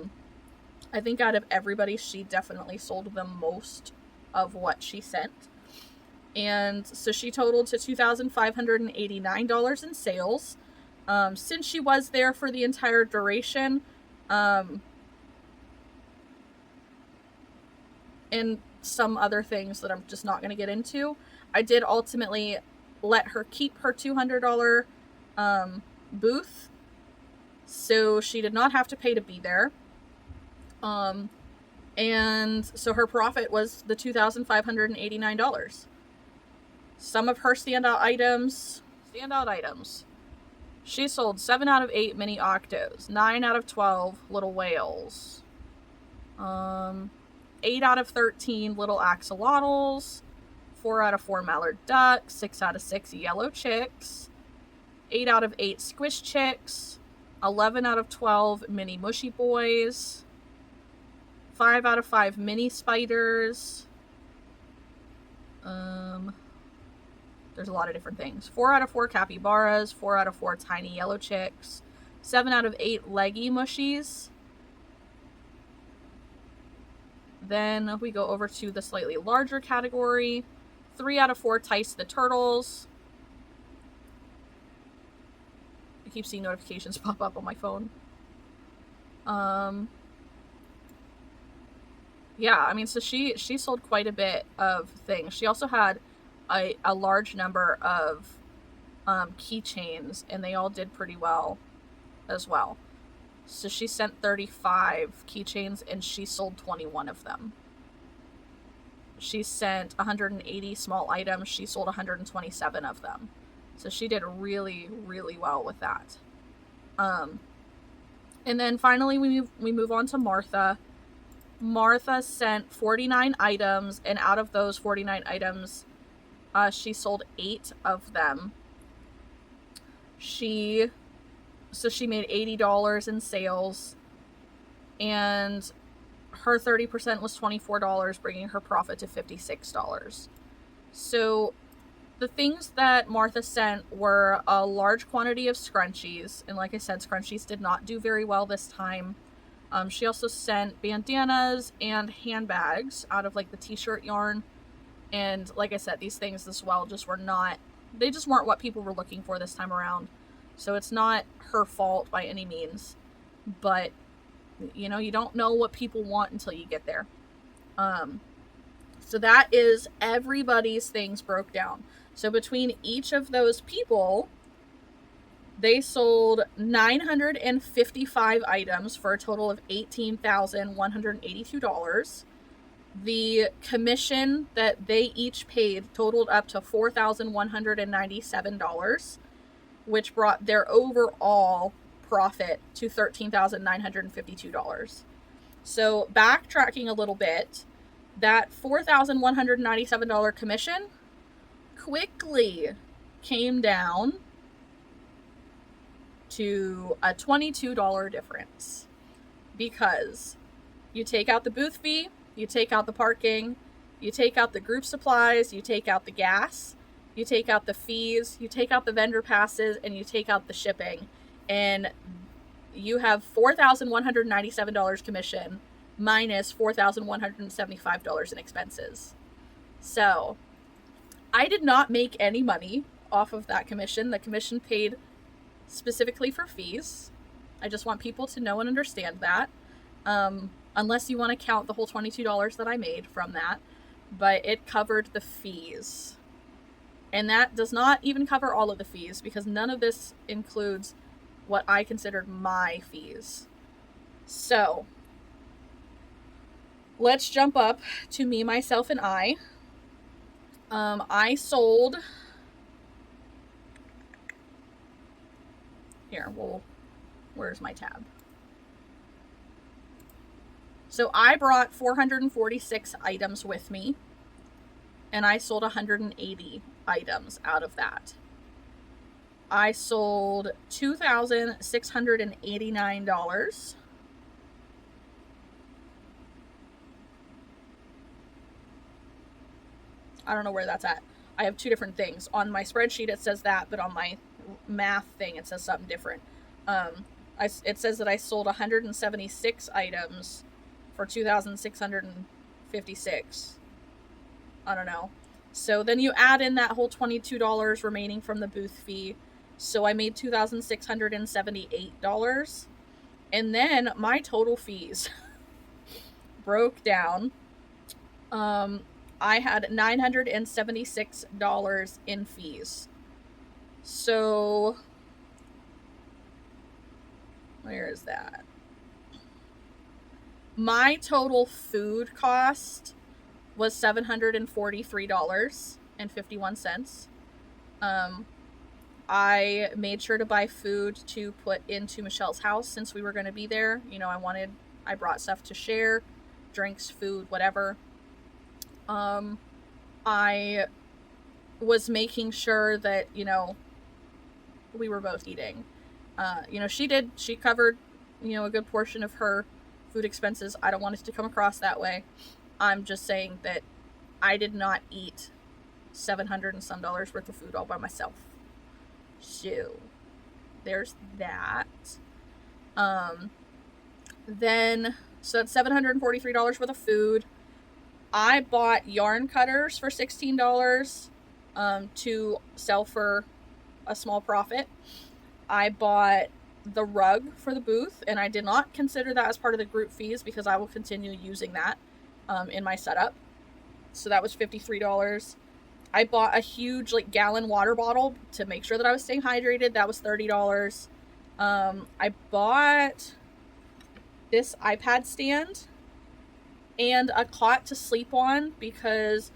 think out of everybody, she definitely sold the most of what she sent. And so she totaled to $2,589 in sales. Since she was there for the entire duration, and some other things that I'm just not going to get into, I did ultimately let her keep her $200 booth, so she did not have to pay to be there. And so her profit was the $2,589. Some of her standout items. She sold 7 out of 8 mini octos, 9 out of 12 little whales, 8 out of 13 little axolotls, 4 out of 4 mallard ducks, 6 out of 6 yellow chicks, 8 out of 8 squish chicks, 11 out of 12 mini mushy boys, 5 out of 5 mini spiders. There's a lot of different things. 4 out of 4 capybaras, 4 out of 4 tiny yellow chicks, 7 out of 8 leggy mushies. Then we go over to the slightly larger category. 3 out of 4 Tice the turtles. I keep seeing notifications pop up on my phone. Yeah, I mean, so she sold quite a bit of things. She also had a large number of keychains, and they all did pretty well as well. So she sent 35 keychains, and she sold 21 of them. She sent 180 small items. She sold 127 of them. So she did really, really well with that. And then finally we move on to Martha. Martha sent 49 items, and out of those 49 items, she sold 8 of them. So she made $80 in sales, and her 30% was $24, bringing her profit to $56. So the things that Martha sent were a large quantity of scrunchies, and like I said, scrunchies did not do very well this time. She also sent bandanas and handbags out of like the t-shirt yarn, and like I said, these things as well just weren't what people were looking for this time around. So it's not her fault by any means, but you know, you don't know what people want until you get there. So that is everybody's things broke down. So between each of those people, they sold 955 items for a total of $18,182. The commission that they each paid totaled up to $4,197, which brought their overall profit to $13,952. So backtracking a little bit, that $4,197 commission quickly came down to a $22 difference, because you take out the booth fee, you take out the parking, you take out the group supplies, you take out the gas, you take out the fees, you take out the vendor passes, and you take out the shipping, and you have $4,197 commission minus $4,175 in expenses. So I did not make any money off of that commission. The commission paid specifically for fees. I just want people to know and understand that. Unless you want to count the whole $22 that I made from that, but it covered the fees. And that does not even cover all of the fees, because none of this includes what I considered my fees. So let's jump up to me, myself, and I. I sold, here, well, where's my tab? So I brought 446 items with me, and I sold 180 items out of that. I sold $2,689. I don't know where that's at. I have two different things. On my spreadsheet it says that, but on my math thing it says something different. It says that I sold 176 items for $2,656. I don't know. So then you add in that whole $22 remaining from the booth fee. So I made $2,678. And then my total fees broke down. I had $976 in fees. So where is that? My total food cost was $743.51. I made sure to buy food to put into Michelle's house since we were going to be there. You know, I brought stuff to share, drinks, food, whatever. I was making sure that, you know, we were both eating. You know, she covered, you know, a good portion of her food expenses. I don't want it to come across that way. I'm just saying that I did not eat $700 and some worth of food all by myself. So there's that. Then, so that's $743 worth of food. I bought yarn cutters for $16 to sell for a small profit. I bought the rug for the booth, and I did not consider that as part of the group fees because I will continue using that in my setup. So that was $53. I bought a huge gallon water bottle to make sure that I was staying hydrated. That was $30. I bought this iPad stand and a cot to sleep on because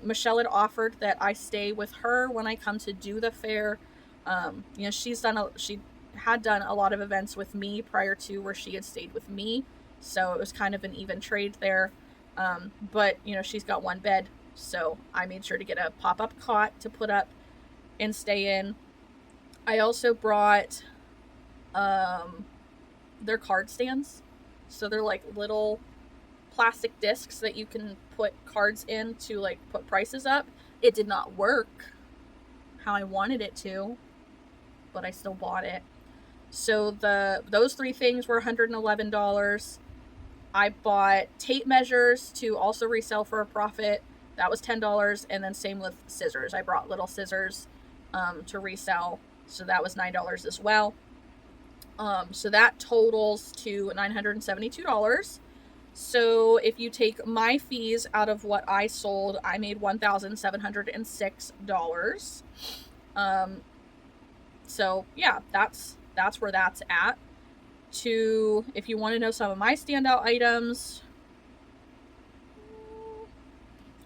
Michelle had offered that I stay with her when I come to do the fair. You know, she had done a lot of events with me prior to where she had stayed with me, so it was kind of an even trade there. But you know, she's got one bed, so I made sure to get a pop-up cot to put up and stay in. I also brought their card stands, so they're like little plastic discs that you can put cards in to put prices up. It did not work how I wanted it to, but I still bought it. So those three things were $111. I bought tape measures to also resell for a profit. That was $10, and then same with scissors. I brought little scissors to resell, so that was $9 as well. So that totals to $972. So if you take my fees out of what I sold, I made $1,706. So yeah, that's where that's at. If you want to know some of my standout items,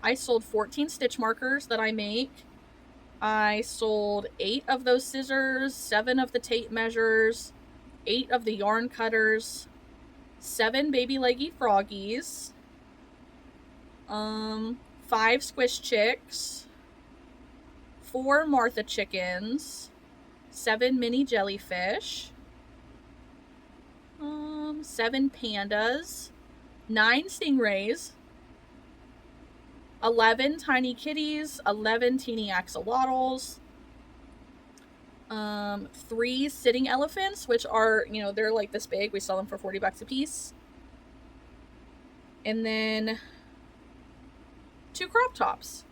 I sold 14 stitch markers that I make. I sold 8 of those scissors, 7 of the tape measures, 8 of the yarn cutters, 7 baby leggy froggies, 5 squish chicks, 4 Martha chickens, 7 mini jellyfish, 7 pandas, 9 stingrays, 11 tiny kitties, 11 teeny axolotls, 3 sitting elephants, which are, you know, they're like this big. We sell them for $40 a piece. And then 2 crop tops.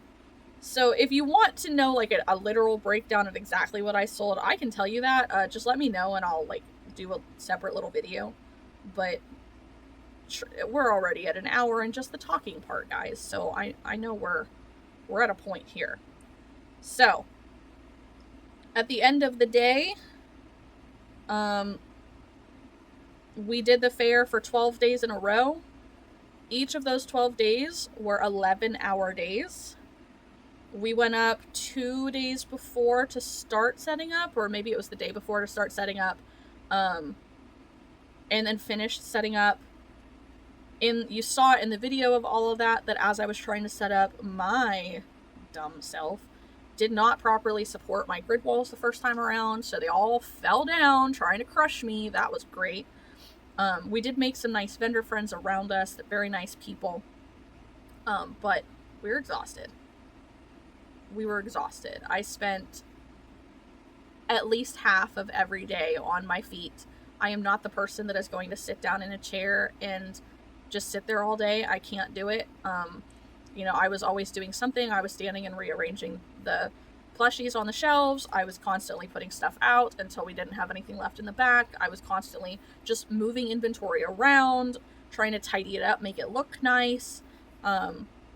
So if you want to know like a literal breakdown of exactly what I sold, I can tell you that. Just let me know and I'll like do a separate little video. But we're already at an hour in just the talking part, guys. So I know we're at a point here. So at the end of the day, we did the fair for 12 days in a row. Each of those 12 days were 11-hour days. We went up 2 days before to start setting up, or maybe it was the day before to start setting up, and then finished setting up. And you saw in the video of all of that as I was trying to set up, my dumb self did not properly support my grid walls the first time around, so they all fell down trying to crush me. That was great. We did make some nice vendor friends around us, very nice people, but we were exhausted. I spent at least half of every day on my feet. I am not the person that is going to sit down in a chair and just sit there all day. I can't do it. You know, I was always doing something. I was standing and rearranging the plushies on the shelves. I was constantly putting stuff out until we didn't have anything left in the back. I was constantly just moving inventory around, trying to tidy it up, make it look nice.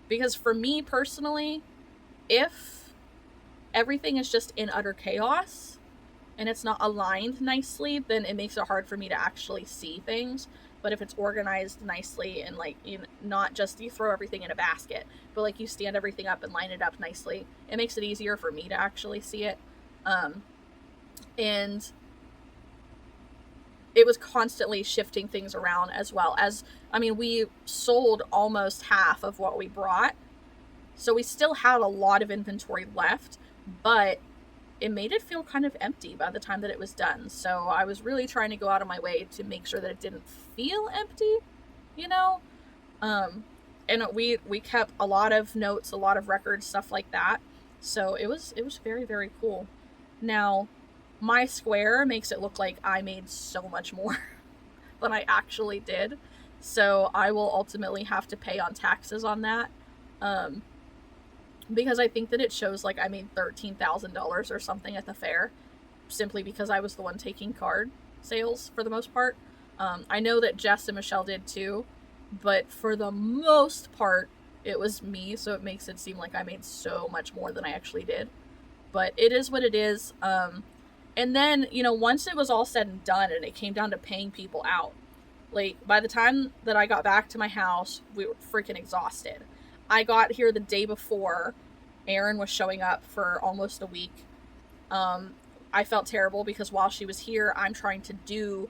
Because for me personally, if everything is just in utter chaos and it's not aligned nicely, then it makes it hard for me to actually see things. But if it's organized nicely and like, you know, not just you throw everything in a basket, but like you stand everything up and line it up nicely, it makes it easier for me to actually see it. And it was constantly shifting things around as well. As, I mean, we sold almost half of what we brought, so we still had a lot of inventory left, but it made it feel kind of empty by the time that it was done. So I was really trying to go out of my way to make sure that it didn't feel empty, you know? And we kept a lot of notes, a lot of records, stuff like that. So it was very, very cool. Now, my square makes it look like I made so much more than I actually did. So I will ultimately have to pay on taxes on that. Because I think that it shows like I made $13,000 or something at the fair, simply because I was the one taking card sales for the most part. I know that Jess and Michelle did too, but for the most part, it was me, so it makes it seem like I made so much more than I actually did. But it is what it is. And then, you know, once it was all said and done and it came down to paying people out, like by the time that I got back to my house, we were freaking exhausted. I got here the day before Erin was showing up for almost a week. I felt terrible because while she was here, I'm trying to do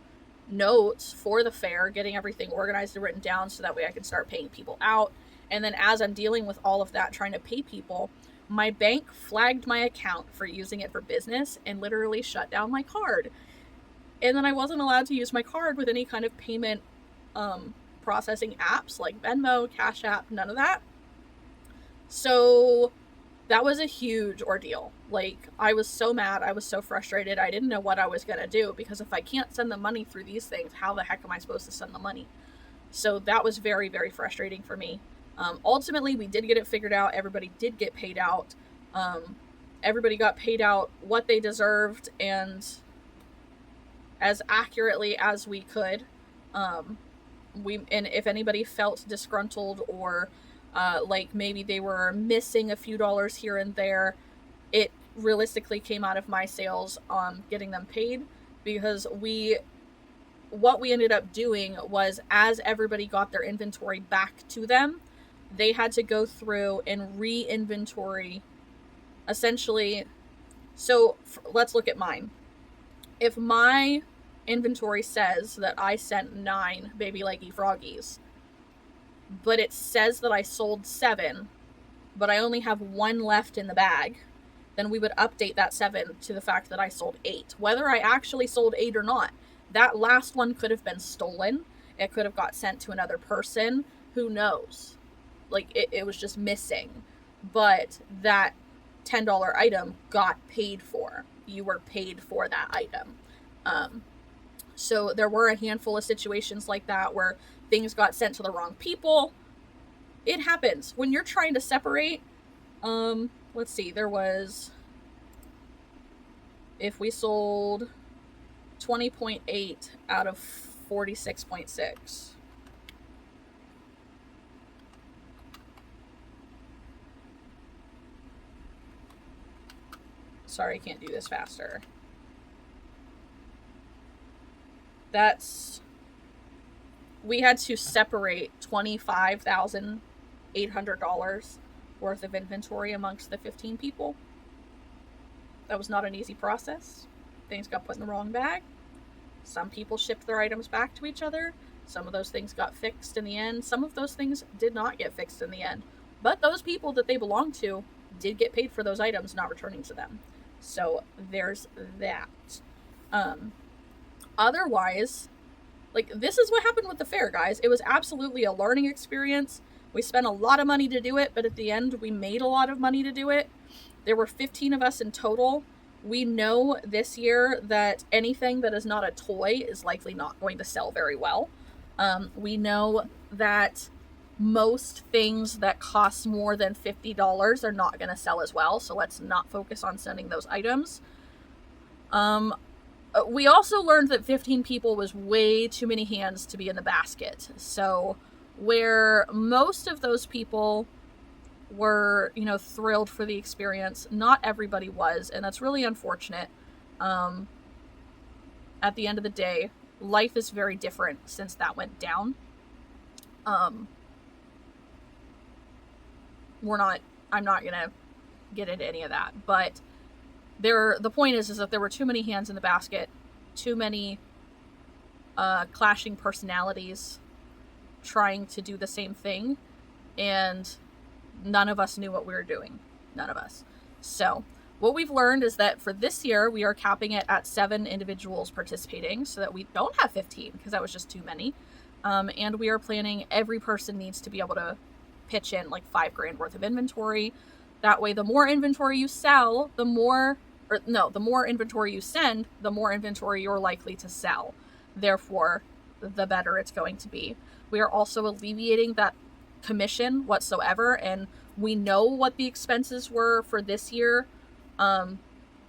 notes for the fair, getting everything organized and written down so that way I can start paying people out. And then as I'm dealing with all of that, trying to pay people, my bank flagged my account for using it for business and literally shut down my card. And then I wasn't allowed to use my card with any kind of payment processing apps like Venmo, Cash App, none of that. So that was a huge ordeal. Like, I was so mad. I was so frustrated. I didn't know what I was going to do, because if I can't send the money through these things, how the heck am I supposed to send the money? So that was very, very frustrating for me. Ultimately, we did get it figured out. Everybody did get paid out. Everybody got paid out what they deserved and as accurately as we could. And if anybody felt disgruntled or like maybe they were missing a few dollars here and there, it realistically came out of my sales getting them paid, because what we ended up doing was, as everybody got their inventory back to them, they had to go through and re-inventory essentially. So let's look at mine. If my inventory says that I sent 9 baby leggy froggies, but it says that I sold 7, but I only have 1 left in the bag, then we would update that 7 to the fact that I sold 8. Whether I actually sold 8 or not, that last one could have been stolen. It could have got sent to another person. Who knows? Like, it was just missing. But that $10 item got paid for. You were paid for that item. So there were a handful of situations like that where things got sent to the wrong people. It happens. When you're trying to separate, let's see, there was, if we sold 20.8 out of 46.6. Sorry, I can't do this faster. We had to separate $25,800 worth of inventory amongst the 15 people. That was not an easy process. Things got put in the wrong bag. Some people shipped their items back to each other. Some of those things got fixed in the end. Some of those things did not get fixed in the end. But those people that they belonged to did get paid for those items not returning to them. So there's that. Otherwise, like, this is what happened with the fair, guys. It was absolutely a learning experience. We spent a lot of money to do it, but at the end, we made a lot of money to do it. There were 15 of us in total. We know this year that anything that is not a toy is likely not going to sell very well. We know that most things that cost more than $50 are not going to sell as well, so let's not focus on sending those items. We also learned that 15 people was way too many hands to be in the basket. So where most of those people were, thrilled for the experience, not everybody was, and that's really unfortunate. At the end of the day, life is very different since that went down. I'm not gonna get into any of that, but the point is that there were too many hands in the basket, too many clashing personalities trying to do the same thing, and none of us knew what we were doing. None of us. So what we've learned is that for this year, we are capping it at 7 individuals participating so that we don't have 15, because that was just too many. And we are planning every person needs to be able to pitch in like $5,000 worth of inventory. That way, the more inventory you sell, the more inventory you send, the more inventory you're likely to sell. Therefore, the better it's going to be. We are also alleviating that commission whatsoever, and we know what the expenses were for this year.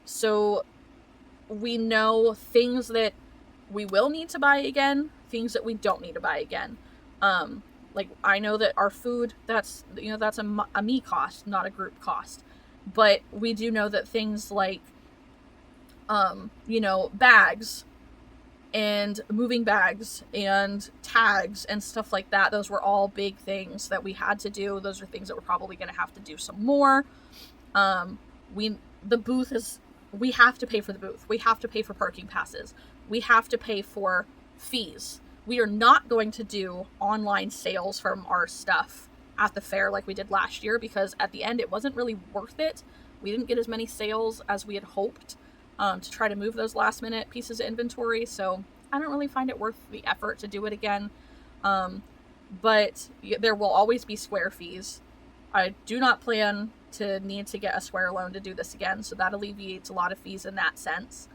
So we know things that we will need to buy again, things that we don't need to buy again. Like, I know that our food, that's a me cost, not a group cost. But we do know that things like, bags and moving bags and tags and stuff like that, those were all big things that we had to do. Those are things that we're probably going to have to do some more. We have to pay for the booth. We have to pay for parking passes. We have to pay for fees. We are not going to do online sales from our stuff at the fair like we did last year, because at the end it wasn't really worth it. We didn't get as many sales as we had hoped to try to move those last minute pieces of inventory, so I don't really find it worth the effort to do it again. But there will always be square fees. I do not plan to need to get a square loan to do this again, so that alleviates a lot of fees in that sense.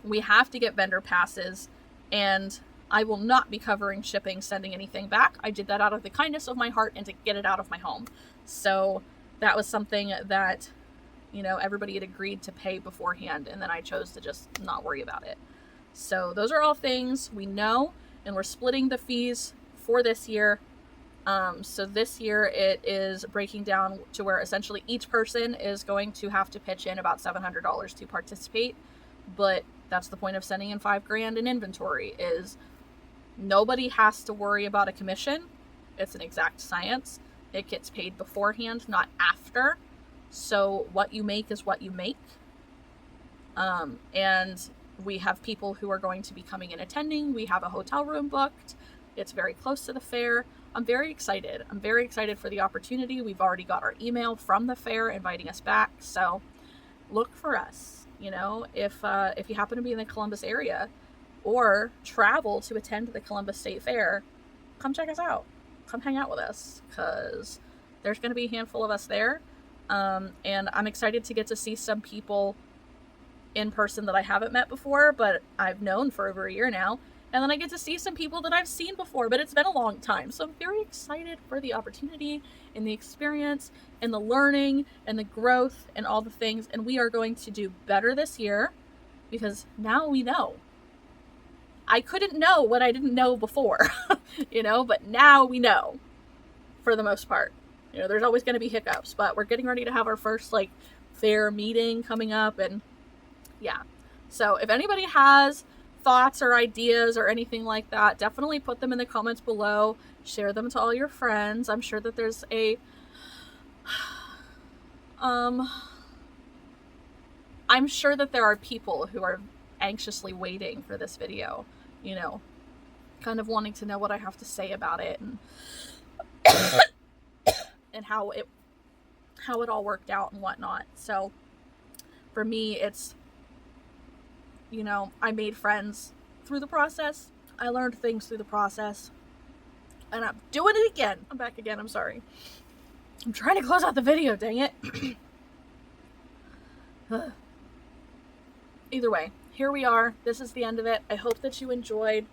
We have to get vendor passes, and I will not be covering shipping, sending anything back. I did that out of the kindness of my heart and to get it out of my home. So that was something that, everybody had agreed to pay beforehand, and then I chose to just not worry about it. So those are all things we know, and we're splitting the fees for this year. So this year it is breaking down to where essentially each person is going to have to pitch in about $700 to participate. But that's the point of sending in $5,000 in inventory, is nobody has to worry about a commission. It's an exact science. It gets paid beforehand, not after. So what you make is what you make. And we have people who are going to be coming and attending. We have a hotel room booked. It's very close to the fair. I'm very excited. I'm very excited for the opportunity. We've already got our email from the fair inviting us back. So look for us, you know, if you happen to be in the Columbus area or travel to attend the Columbus State Fair, come check us out. Come hang out with us, because there's going to be a handful of us there. And I'm excited to get to see some people in person that I haven't met before, but I've known for over a year now. And then I get to see some people that I've seen before, but it's been a long time. So I'm very excited for the opportunity and the experience and the learning and the growth and all the things. And we are going to do better this year, because now we know. I couldn't know what I didn't know before, you know, but now we know for the most part. You know, there's always going to be hiccups, but we're getting ready to have our first like fair meeting coming up. And yeah, so if anybody has thoughts or ideas or anything like that, definitely put them in the comments below. Share them to all your friends. I'm sure that there's a I'm sure that there are people who are anxiously waiting for this video, you know, kind of wanting to know what I have to say about it, and and how it all worked out and whatnot. So for me, it's, you know, I made friends through the process. I learned things through the process, and I'm doing it again. I'm back again. I'm sorry. I'm trying to close out the video, dang it. Either way, here we are. This is the end of it. I hope that you enjoyed.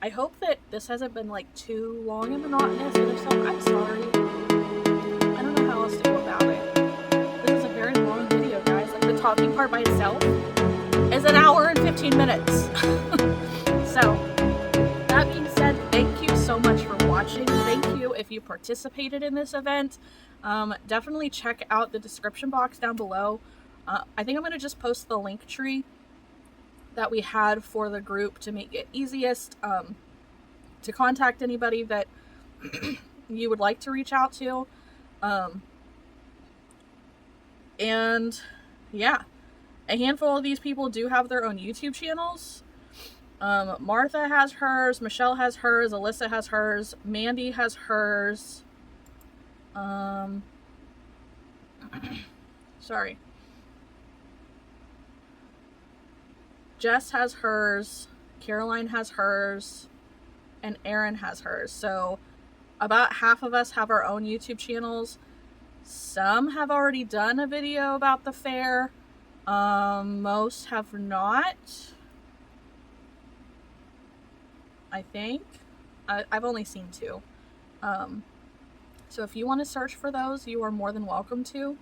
I hope that this hasn't been like too long and monotonous, and if so, I'm sorry. I don't know how else to go about it. This is a very long video, guys. Like, the talking part by itself is an hour and 15 minutes. So, that being said, thank you so much for watching. Thank you if you participated in this event. Definitely check out the description box down below. I think I'm going to just post the LinkTree that we had for the group to make it easiest to contact anybody that you would like to reach out to. And yeah, a handful of these people do have their own YouTube channels. Martha has hers, Michelle has hers, Alyssa has hers, Mandy has hers. Sorry. Jess has hers, Caroline has hers, and Erin has hers. So about half of us have our own YouTube channels. Some have already done a video about the fair. Most have not. I think. I've only seen 2. So if you want to search for those, you are more than welcome to.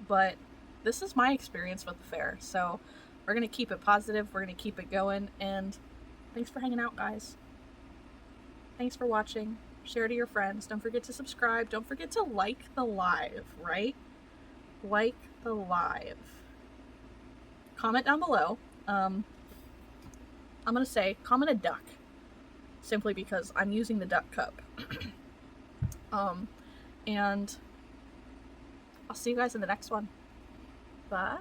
But this is my experience with the fair. So we're going to keep it positive. We're going to keep it going. And thanks for hanging out, guys. Thanks for watching. Share to your friends. Don't forget to subscribe. Don't forget to like the live, right? Like the live. Comment down below. I'm going to say, comment a duck. Simply because I'm using the duck cup. And I'll see you guys in the next one. Bye.